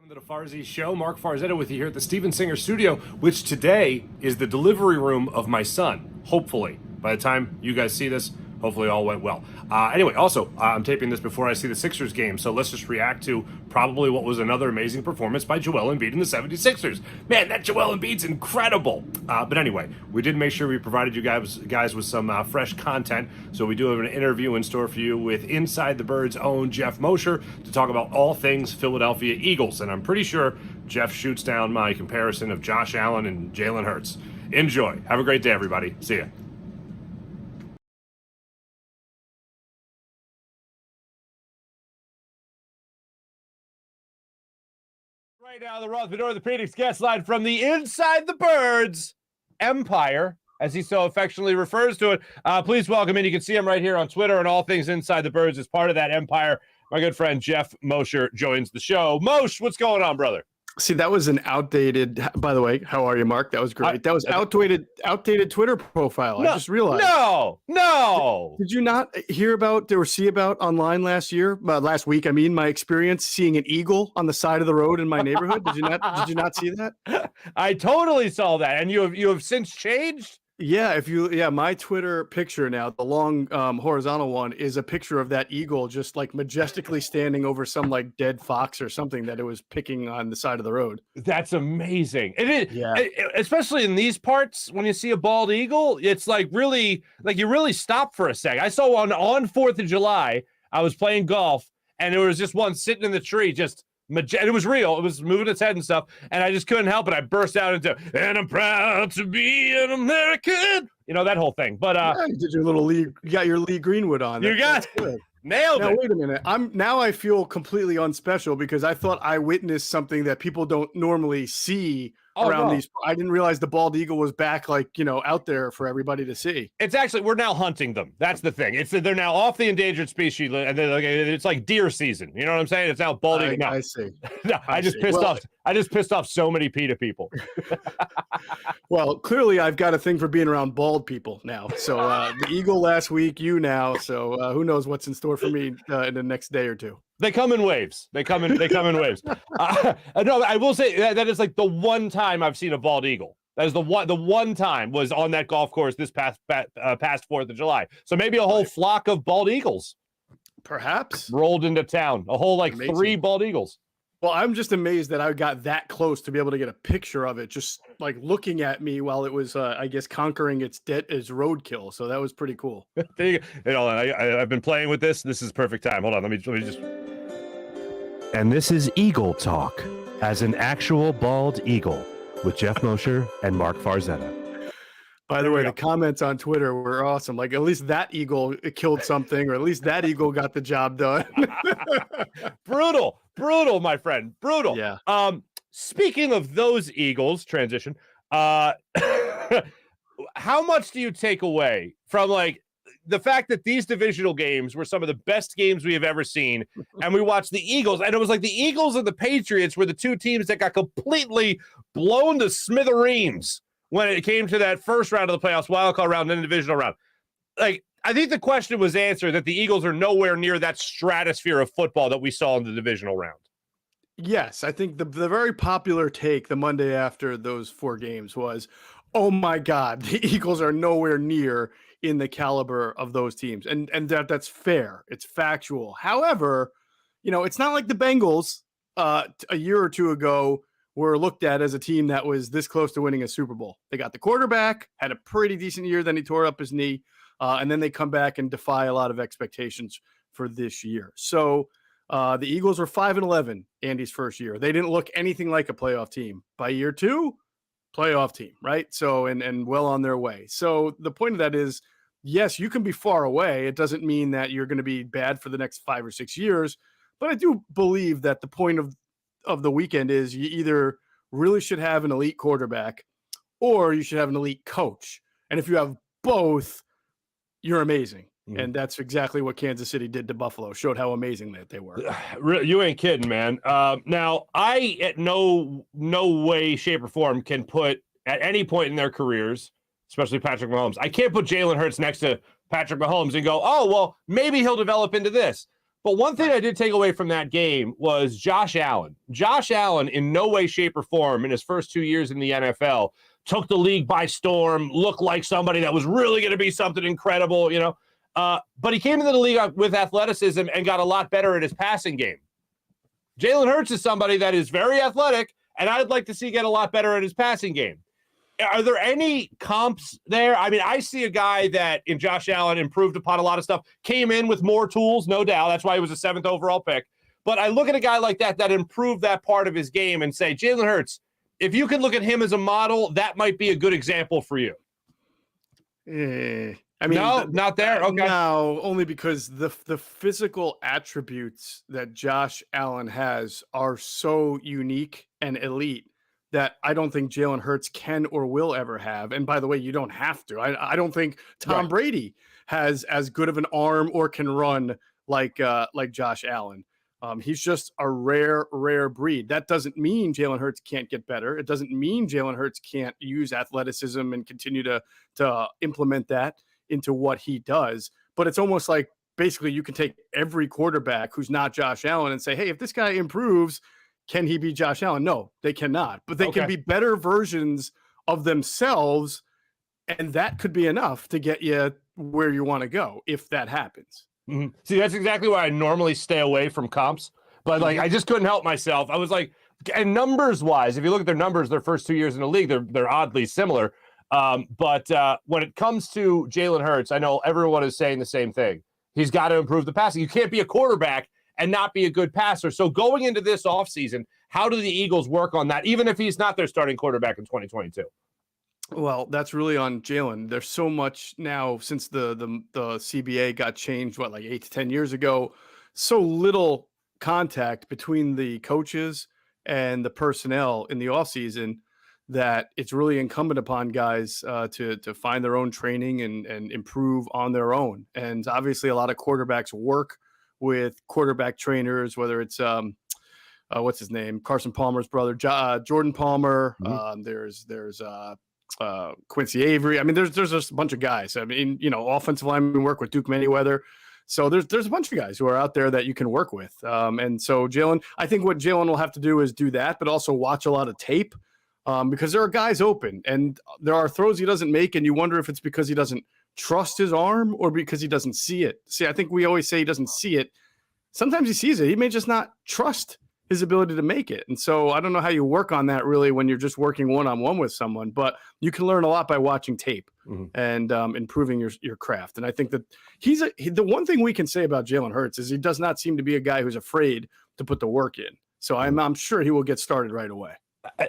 To the Farzy Show. Marc Farzetta with you here at the Steven Singer Studio, which today is the delivery room of my son. Hopefully, by the time you guys see this, hopefully all went well. Anyway, also, I'm taping this before I see the Sixers game, so let's just react to probably what was another amazing performance by Joel Embiid and the 76ers. Man, that Joel Embiid's incredible. But anyway, we did make sure we provided you guys with some fresh content, so we do have an interview in store for you with Inside the Bird's own Geoff Mosher to talk about all things Philadelphia Eagles, and I'm pretty sure Geoff shoots down my comparison of Josh Allen and Jalen Hurts. Enjoy. Have a great day, everybody. See ya. Right now, the Rothman Orthopaedics guest line from the Inside the Birds Empire, as he so affectionately refers to it. Please welcome in. You can see him right here on Twitter, and all things Inside the Birds is part of that empire. My good friend Geoff Mosher joins the show. Mosh, what's going on, brother? See, that was an outdated, by the way, how are you, Mark? That was great. That was outdated Twitter profile. No, I just realized. No. Did you not hear about or see about online last week, my experience seeing an eagle on the side of the road in my neighborhood? Did you not see that? I totally saw that. And you have since changed? Yeah, my Twitter picture now, the long horizontal one, is a picture of that eagle just like majestically standing over some like dead fox or something that it was picking on the side of the road. That's amazing. It is, yeah. Especially in these parts, when you see a bald eagle, it's like really, like you really stop for a sec. I saw one on 4th of July. I was playing golf, and there was just one sitting in the tree, just it was real. It was moving its head and stuff, and I just couldn't help it. I burst out into, and I'm proud to be an American. You know, that whole thing. But you did your little Lee, you got your Lee Greenwood on. You got it. Nailed it. Now, wait a minute. I feel completely unspecial because I thought I witnessed something that people don't normally see around these. I didn't realize the bald eagle was back, out there for everybody to see. It's actually, we're now hunting them. That's the thing. They're now off the endangered species, and it's like deer season. You know what I'm saying? It's now bald eagle. I see. No, I just pissed off so many PETA people. Well, clearly I've got a thing for being around bald people now. So the eagle last week, you now. So who knows what's in store for me in the next day or two. They come in waves. They come in waves. No, I will say that is like the one time I've seen a bald eagle. That is the one time was on that golf course this past 4th of July. So maybe a whole flock of bald eagles, perhaps, rolled into town. A whole Amazing. 3 bald eagles. Well, I'm just amazed that I got that close to be able to get a picture of it, just like looking at me while it was, conquering its roadkill. So that was pretty cool. I've been playing with this. This is perfect time. Hold on, let me just. And this is Eagle Talk, as an actual bald eagle, with Geoff Mosher and Marc Farzetta. By the way, the comments on Twitter were awesome. Like, at least that eagle killed something, or at least that eagle got the job done. Brutal, my friend. Brutal. Yeah. Speaking of those eagles, transition. How much do you take away from the fact that these divisional games were some of the best games we have ever seen, and we watched the Eagles, and it was like the Eagles and the Patriots were the two teams that got completely blown to smithereens when it came to that first round of the playoffs, wild card round, and the divisional round. I think the question was answered that the Eagles are nowhere near that stratosphere of football that we saw in the divisional round. Yes, I think the very popular take the Monday after those 4 games was, oh my God, the Eagles are nowhere near in the caliber of those teams. And that's fair. It's factual. However, it's not like the Bengals a year or two ago were looked at as a team that was this close to winning a Super Bowl. They got the quarterback, had a pretty decent year, then he tore up his knee, and then they come back and defy a lot of expectations for this year. So the Eagles were 5-11 Andy's first year. They didn't look anything like a playoff team. By year 2, playoff team, right? So, and well on their way. So the point of that is, yes, you can be far away. It doesn't mean that you're going to be bad for the next 5 or 6 years. But I do believe that the point of the weekend is you either really should have an elite quarterback or you should have an elite coach. And if you have both, you're amazing. Mm-hmm. And that's exactly what Kansas City did to Buffalo, showed how amazing that they were. You ain't kidding, man. Now, I at no way, shape, or form can put at any point in their careers, especially Patrick Mahomes, I can't put Jalen Hurts next to Patrick Mahomes and go, oh, well, maybe he'll develop into this. But one thing I did take away from that game was Josh Allen. Josh Allen, in no way, shape, or form, in his first 2 years in the NFL, took the league by storm, looked like somebody that was really going to be something incredible, but he came into the league with athleticism and got a lot better at his passing game. Jalen Hurts is somebody that is very athletic, and I'd like to see get a lot better at his passing game. Are there any comps there? I mean, I see a guy that in Josh Allen improved upon a lot of stuff, came in with more tools, no doubt. That's why he was a 7th overall pick. But I look at a guy like that improved that part of his game and say, Jalen Hurts, if you can look at him as a model, that might be a good example for you. I mean, no, not there. Okay. No, only because the physical attributes that Josh Allen has are so unique and elite that I don't think Jalen Hurts can or will ever have. And by the way, you don't have to. I don't think Tom Brady has as good of an arm or can run like Josh Allen. He's just a rare breed. That doesn't mean Jalen Hurts can't get better. It doesn't mean Jalen Hurts can't use athleticism and continue to implement that into what he does. But it's almost like basically you can take every quarterback who's not Josh Allen and say, hey, if this guy improves, can he be Josh Allen? No, they cannot. But they can be better versions of themselves, and that could be enough to get you where you want to go if that happens. Mm-hmm. See, that's exactly why I normally stay away from comps. But I just couldn't help myself. I was like, and numbers-wise, if you look at their numbers, their first 2 years in the league, they're oddly similar. But when it comes to Jalen Hurts, I know everyone is saying the same thing. He's got to improve the passing. You can't be a quarterback and not be a good passer. So going into this offseason, how do the Eagles work on that, even if he's not their starting quarterback in 2022? Well, that's really on Jalen. There's so much now since the CBA got changed, like 8 to 10 years ago, so little contact between the coaches and the personnel in the offseason that it's really incumbent upon guys to find their own training and improve on their own. And obviously a lot of quarterbacks work with quarterback trainers, whether it's what's his name, Carson Palmer's brother, Jordan Palmer. Mm-hmm. There's Quincy Avery. I mean, there's just a bunch of guys. I mean, offensive linemen work with Duke Manyweather. So there's a bunch of guys who are out there that you can work with. And so Jalen, I think what Jalen will have to do is do that, but also watch a lot of tape because there are guys open and there are throws he doesn't make, and you wonder if it's because he doesn't trust his arm or because he doesn't see it. See, I think we always say he doesn't see it. Sometimes he sees it. He may just not trust his ability to make it. And so I don't know how you work on that really when you're just working one-on-one with someone, but you can learn a lot by watching tape and improving your craft. And I think that the one thing we can say about Jalen Hurts is he does not seem to be a guy who's afraid to put the work in. So I'm sure he will get started right away.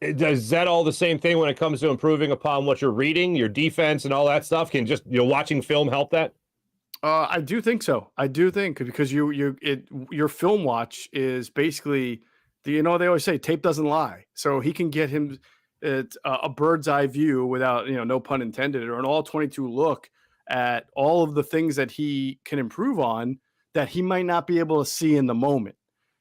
Is that all the same thing when it comes to improving upon what you're reading, your defense and all that stuff? Can just watching film help that? I do think so. I do think because your film watch is basically they always say tape doesn't lie. So he can get him a bird's eye view without no pun intended, or an all 22 look at all of the things that he can improve on that he might not be able to see in the moment.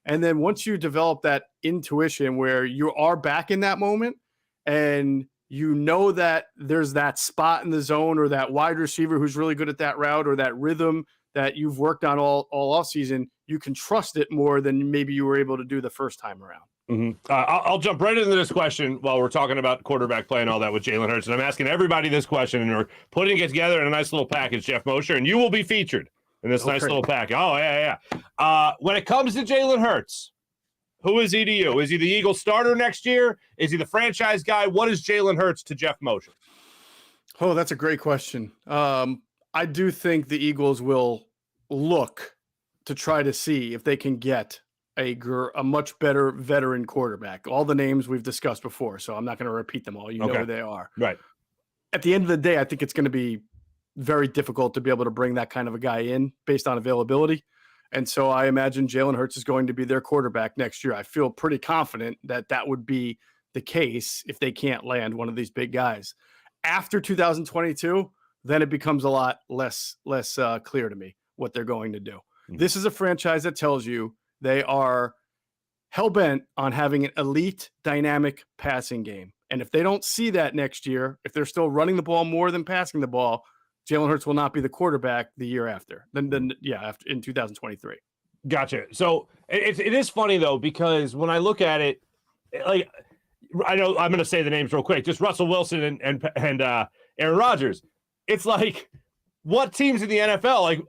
And then once you develop that intuition where you are back in that moment and that there's that spot in the zone or that wide receiver who's really good at that route or that rhythm that you've worked on all offseason, you can trust it more than maybe you were able to do the first time around. Mm-hmm. I'll jump right into this question while we're talking about quarterback play and all that with Jalen Hurts. And I'm asking everybody this question, and we're putting it together in a nice little package, Geoff Mosher, and you will be featured in this nice little package. Oh, yeah. When it comes to Jalen Hurts, who is he to you? Is he the Eagles starter next year? Is he the franchise guy? What is Jalen Hurts to Geoff Mosher? Oh, that's a great question. I do think the Eagles will look to try to see if they can get a much better veteran quarterback. All the names we've discussed before, so I'm not going to repeat them all. You know who they are. Right. At the end of the day, I think it's going to be very difficult to be able to bring that kind of a guy in based on availability. And so I imagine Jalen Hurts is going to be their quarterback next year. I feel pretty confident that would be the case if they can't land one of these big guys. After 2022, then it becomes a lot less clear to me what they're going to do. Mm-hmm. This is a franchise that tells you they are hell-bent on having an elite, dynamic passing game. And if they don't see that next year, if they're still running the ball more than passing the ball, Jalen Hurts will not be the quarterback the year after. After in 2023. Gotcha. So it is funny though, because when I look at it, like, I know I'm going to say the names real quick, just Russell Wilson and Aaron Rodgers. It's like, what teams in the NFL, like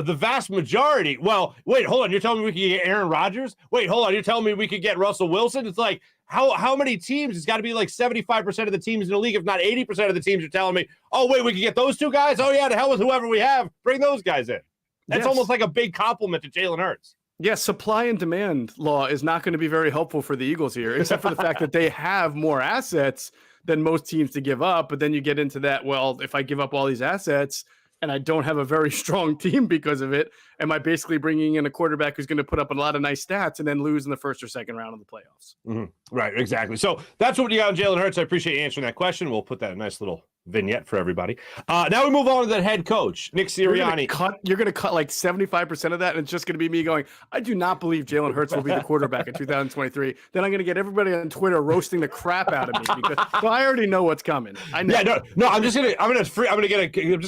the vast majority? Well, wait, hold on. You're telling me we could get Aaron Rodgers? Wait, hold on. You're telling me we could get Russell Wilson? It's like, how many teams? It's got to be like 75% of the teams in the league, if not 80% of the teams are telling me, oh, wait, we can get those two guys? Oh, yeah, to hell with whoever we have. Bring those guys in. That's almost like a big compliment to Jalen Hurts. Yes, supply and demand law is not going to be very helpful for the Eagles here, except for the fact that they have more assets than most teams to give up. But then you get into that, well, if I give up all these assets and I don't have a very strong team because of it, am I basically bringing in a quarterback who's going to put up a lot of nice stats and then lose in the first or second round of the playoffs? Mm-hmm. Right, exactly. So that's what you got on Jalen Hurts. I appreciate you answering that question. We'll put that in a nice little vignette for everybody. Now we move on to the head coach, Nick Sirianni. You're going to cut like 75% of that, and it's just going to be me going, I do not believe Jalen Hurts will be the quarterback in 2023. Then I'm going to get everybody on Twitter roasting the crap out of me because so I already know what's coming. I know. Yeah, no. I'm just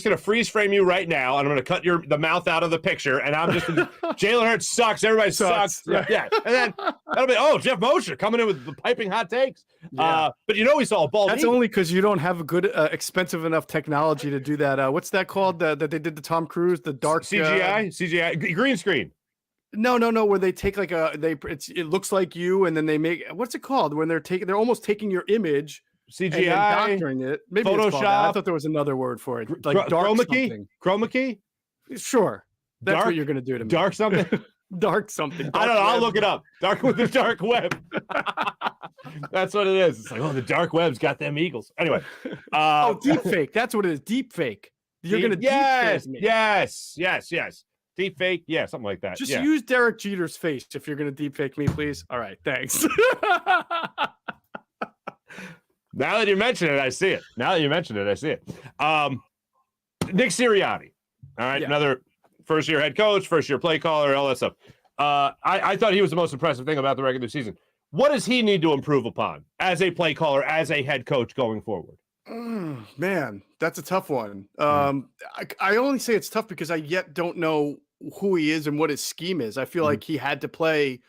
gonna freeze frame you right now, and I'm gonna cut the mouth out of the picture, and I'm just Jalen Hurts sucks. Everybody sucks. Yeah, and then that'll be Geoff Mosher coming in with the piping hot takes. Yeah. But we saw a ball. That's only because you don't have a good expensive enough technology to do that. What's that called? That they did to Tom Cruise, the dark CGI green screen. No. Where they take like it looks like you, and then they make, what's it called? When they're almost taking your image, CGI, and doctoring it. Maybe Photoshop. It's called that. I thought there was another word for it, like dark chroma key. Sure, that's what you're gonna do to me. Dark something. Dark something. I don't know. I'll look it up. Dark with the dark web. That's what it is. It's like, the dark web's got them Eagles. Anyway. Deep fake. That's what it is. Deep fake. You're going to deep fake me. Yes. Deep fake. Yeah, something like that. Just use Derek Jeter's face if you're going to deep fake me, please. All right. Thanks. Now that you mention it, I see it. Nick Sirianni. All right. Another first-year head coach, first-year play caller, all that stuff. I thought he was the most impressive thing about the regular season. What does he need to improve upon as a play caller, as a head coach going forward? Man, that's a tough one. I only say it's tough because I yet don't know who he is and what his scheme is. I feel like he had to play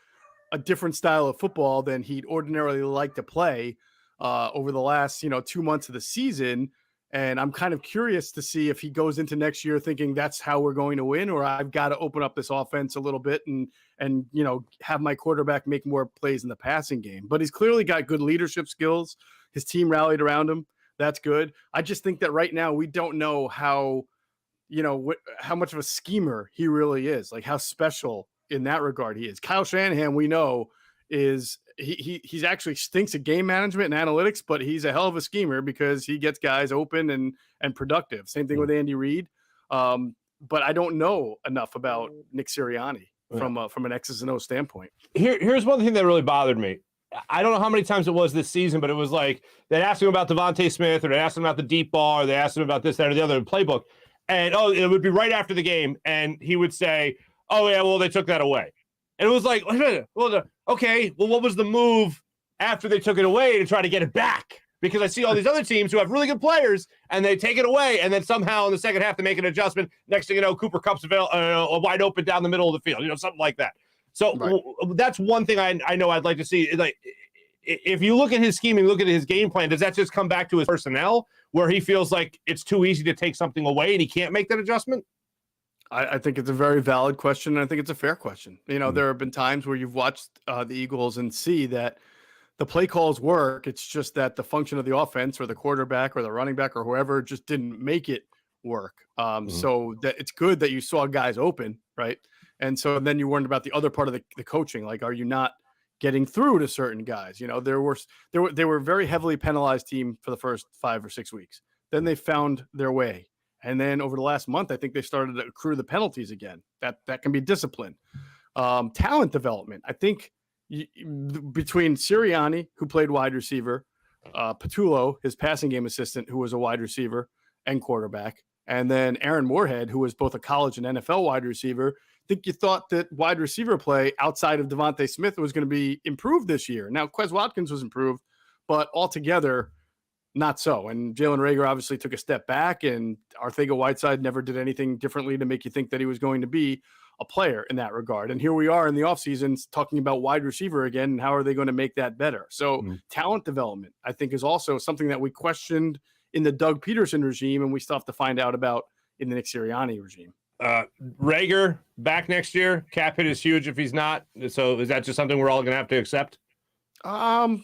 a different style of football than he'd ordinarily like to play over the last 2 months of the season. And I'm kind of curious to see if he goes into next year thinking that's how we're going to win, or I've got to open up this offense a little bit and have my quarterback make more plays in the passing game. But he's clearly got good leadership skills. His team rallied around him. That's good. I just think that right now we don't know how much of a schemer he really is, like how special in that regard he is. Kyle Shanahan, we know, is he's actually stinks at game management and analytics, but he's a hell of a schemer because he gets guys open and productive. Same thing with Andy Reid. But I don't know enough about Nick Sirianni from an X's and O standpoint. Here's one thing that really bothered me. I don't know how many times it was this season, but it was like they asked him about Devontae Smith, or they asked him about the deep ball, or they asked him about this, that, or the other playbook. And it would be right after the game, and he would say, "Oh yeah, well they took that away." And it was like, well, okay, well, what was the move after they took it away to try to get it back? Because I see all these other teams who have really good players, and they take it away, and then somehow in the second half they make an adjustment. Next thing you know, Cooper Kupp's wide open down the middle of the field, something like that. So that's one thing I know I'd like to see. Like, if you look at his scheme and look at his game plan, does that just come back to his personnel, where he feels like it's too easy to take something away and he can't make that adjustment? I think it's a very valid question, and I think it's a fair question. There have been times where you've watched the Eagles and see that the play calls work. It's just that the function of the offense or the quarterback or the running back or whoever just didn't make it work. So that it's good that you saw guys open, right? And so then you wondered about the other part of the coaching. Like, are you not getting through to certain guys? They were a very heavily penalized team for the first 5 or 6 weeks. Then they found their way. And then over the last month, I think they started to accrue the penalties again. That can be discipline. Talent development. I think between Sirianni, who played wide receiver, Patullo, his passing game assistant, who was a wide receiver and quarterback, and then Aaron Moorhead, who was both a college and NFL wide receiver, I think you thought that wide receiver play outside of Devontae Smith was going to be improved this year. Now, Quez Watkins was improved, but altogether, not so. And Jalen Reagor obviously took a step back, and Arcega-Whiteside never did anything differently to make you think that he was going to be a player in that regard. And here we are in the offseason talking about wide receiver again, and how are they going to make that better? So talent development, I think, is also something that we questioned in the Doug Peterson regime, and we still have to find out about in the Nick Sirianni regime. Reagor back next year. Cap hit is huge if he's not. So is that just something we're all going to have to accept? It's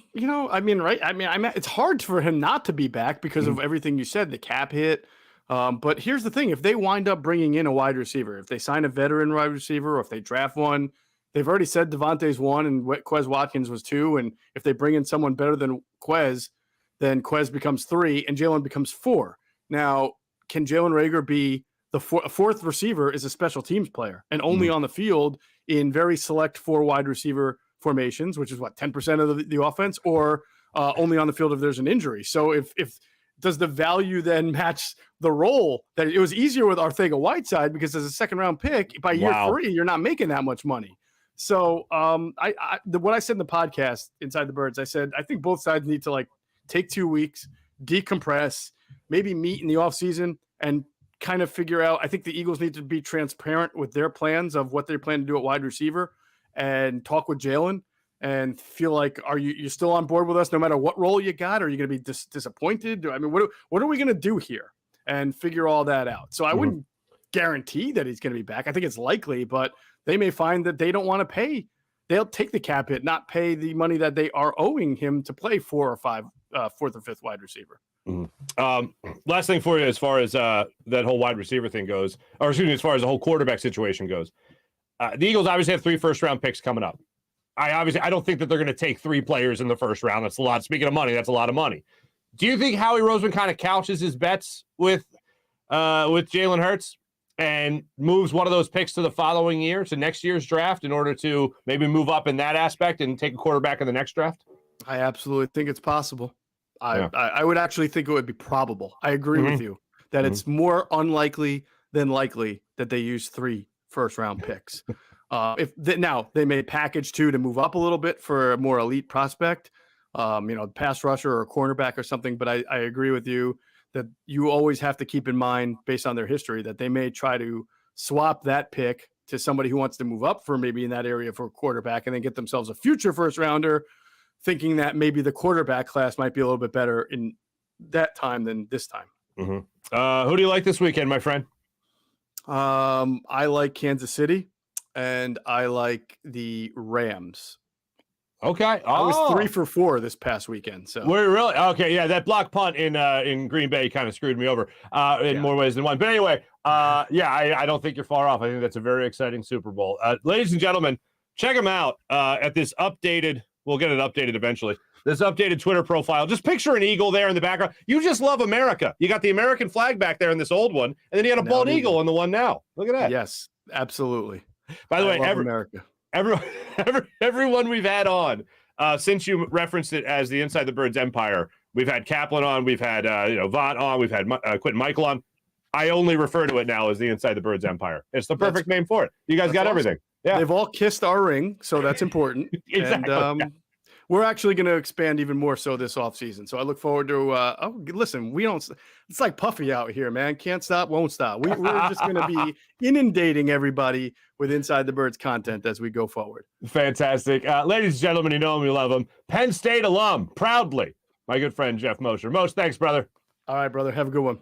hard for him not to be back because of everything you said, the cap hit. But here's the thing. If they wind up bringing in a wide receiver, if they sign a veteran wide receiver, or if they draft one, they've already said Devontae's 1 and Quez Watkins was 2. And if they bring in someone better than Quez, then Quez becomes 3 and Jalen becomes 4. Now, can Jalen Reagor be the fourth receiver? Is a special teams player and only on the field in very select 4 wide receiver formations, which is 10% of the offense, or only on the field if there's an injury. So if does the value then match the role? That it was easier with Arcega-Whiteside because as a second round pick by year 3, you're not making that much money. So what I said in the podcast Inside the Birds, I said I think both sides need to take 2 weeks, decompress, maybe meet in the offseason and kind of figure out. I think the Eagles need to be transparent with their plans of what they plan to do at wide receiver and talk with Jalen and feel like, are you still on board with us no matter what role you got? Or are you going to be disappointed? I mean, what are we going to do here? And figure all that out. So I wouldn't guarantee that he's going to be back. I think it's likely, but they may find that they don't want to pay. They'll take the cap hit, not pay the money that they are owing him to play 4 or 5, 4th or 5th wide receiver. Last thing for you, as far as that whole wide receiver thing goes, or excuse me, as far as the whole quarterback situation goes, the Eagles obviously have 3 first-round picks coming up. I don't think that they're going to take 3 players in the first round. That's a lot. Speaking of money, that's a lot of money. Do you think Howie Roseman kind of couches his bets with Jalen Hurts and moves one of those picks to the following year, to next year's draft, in order to maybe move up in that aspect and take a quarterback in the next draft? I absolutely think it's possible. I would actually think it would be probable. I agree with you that it's more unlikely than likely that they use 3 first-round picks. Now they may package 2 to move up a little bit for a more elite prospect, pass rusher or a cornerback or something. But I agree with you that you always have to keep in mind, based on their history, that they may try to swap that pick to somebody who wants to move up for maybe in that area for a quarterback and then get themselves a future first-rounder, thinking that maybe the quarterback class might be a little bit better in that time than this time. Who do you like this weekend, my friend? I like Kansas City, and I like the Rams. Okay. I was 3 for 4 this past weekend. So we're really okay. Yeah, that block punt in Green Bay kind of screwed me over in more ways than one. But anyway, I don't think you're far off. I think that's a very exciting Super Bowl. Ladies and gentlemen, check them out at this updated. We'll get it updated eventually. This updated Twitter profile. Just picture an eagle there in the background. You just love America. You got the American flag back there in this old one, and then you got a bald eagle in the one now. Look at that. Yes, absolutely. By the way, America. Everyone we've had on since you referenced it as the Inside the Birds Empire, we've had Kaplan on, we've had Vaught on, we've had Quentin Michael on. I only refer to it now as the Inside the Birds Empire. It's the perfect name for it. You guys got everything. Yeah, they've all kissed our ring, so that's important. Exactly. And we're actually going to expand even more so this offseason. So I look forward to listen, it's like Puffy out here, man. Can't stop, won't stop. We're just going to be inundating everybody with Inside the Birds content as we go forward. Fantastic. Ladies and gentlemen, you know him, you love him. Penn State alum, proudly, my good friend Geoff Mosher. Moshe, thanks, brother. All right, brother. Have a good one.